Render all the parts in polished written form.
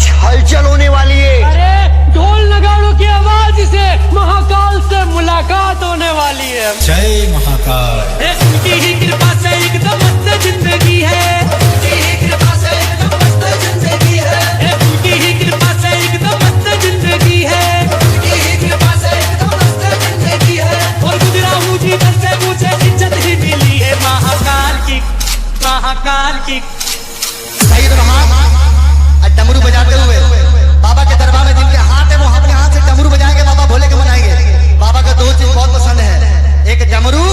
कुछ हलचल होने वाली है। अरे ढोल नगाड़ों की आवाज से महाकाल से मुलाकात होने वाली है। जय महाकाल। उनकी ही कृपा से एकदम मस्त जिंदगी है। उनकी ही कृपा से एकदम मस्त जिंदगी है। उनकी ही कृपा से एकदम मस्त जिंदगी है। उनकी ही कृपा से एकदम मस्त जिंदगी है। और गुजरा हूँ जीवन से मुझे इज्जत ही मिली है महाकाल की, महाकाल की। सही तो हाथ डमरू बजाते हुए बाबा के दरबार में जिनके हाथ है वो अपने हाथ से डमरू बजाएंगे, बाबा भोले के मनाएंगे। बाबा को दो चीज बहुत पसंद है, एक डमरू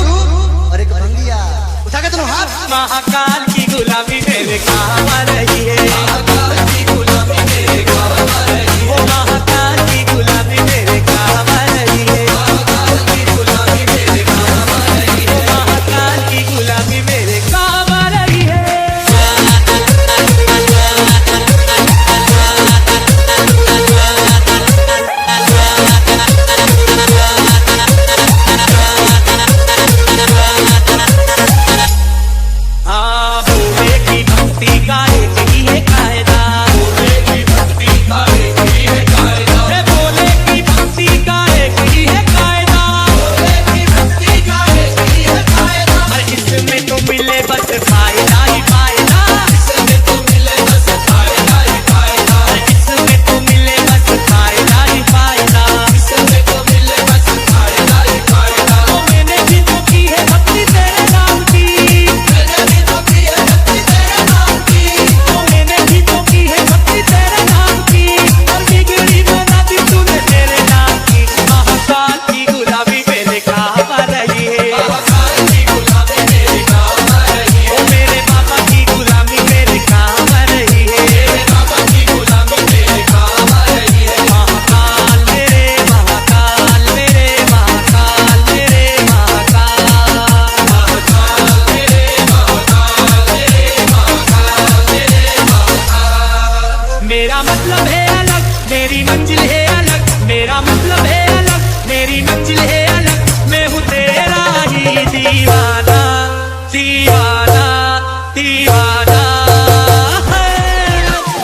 और एक भंगिया। उठा के दोनों हाथ। महाकाल की गुलामी मेरे काम आ रही है। महाकाल की गुलामी मेरे काम आ रही है। महाकाल की गुलामी मेरे काम आ रही है। महाकाल की गुलामी मेरे काम आ रही है। महाकाल की गुलामी मेरे काम आ रही है। भोले की भक्ति का एक ही है कायदा। भोले की भक्ति का एक ही है कायदा। भोले की भक्ति का एक ही है कायदा। भोले की भक्ति का एक ही है कायदा। इसमें तो मिले बस फायदा ही फायदा। इसमें तो मिले बस फायदा ही फायदा। इसमें तो मिले बस फायदा ही फायदा। इसमें तो मिले बस फायदा ही फायदा। तो मैंने भी तो की है भक्ति तेरे नाम की। मैंने भी तो की है भक्ति तेरे नाम की। तो मैंने भी तो की है भक्ति तेरे नाम की। और बिगड़ी बना दी तूने तेरे नाम की। महाकाल की गुलामी मेरे काम आ रही है। महाकाल की गुलामी मेरे काम आ रही है। ओ मेरे बाबा की गुलामी मेरे काम आ रही है। मेरे बाबा की गुलामी मेरे काम आ रही है। महाकाल मेरे महाकाल मेरे महाकाल मेरे महाकाल। महाकाल मेरे महाकाल मेरे महाकाल मेरे महाकाल। मेरा मतलब है अलग, मेरी मंजिल है अलग। मेरा मतलब है अलग, मेरी मंजिल है अलग। मैं हूँ तेरा ही दीवाना, दीवाना, दीवाना है।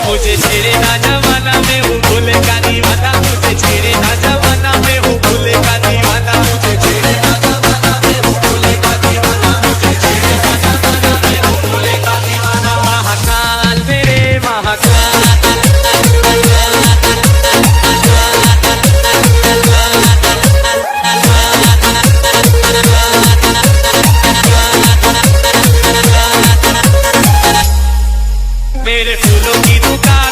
मुझे छेड़े ना जमाना, मैं हूँ भोले का दीवाना। मुझे छेड़े ना जमाना, मैं हूँ भोले का दीवाना। मुझे छेड़े ना जमाना, मैं हूँ भोले का दीवाना। मुझे छेड़े ना जमाना, मैं हूँ भोले का दीवाना। महाकाल मेरे महाकाल। मेरे फूलों की दुकान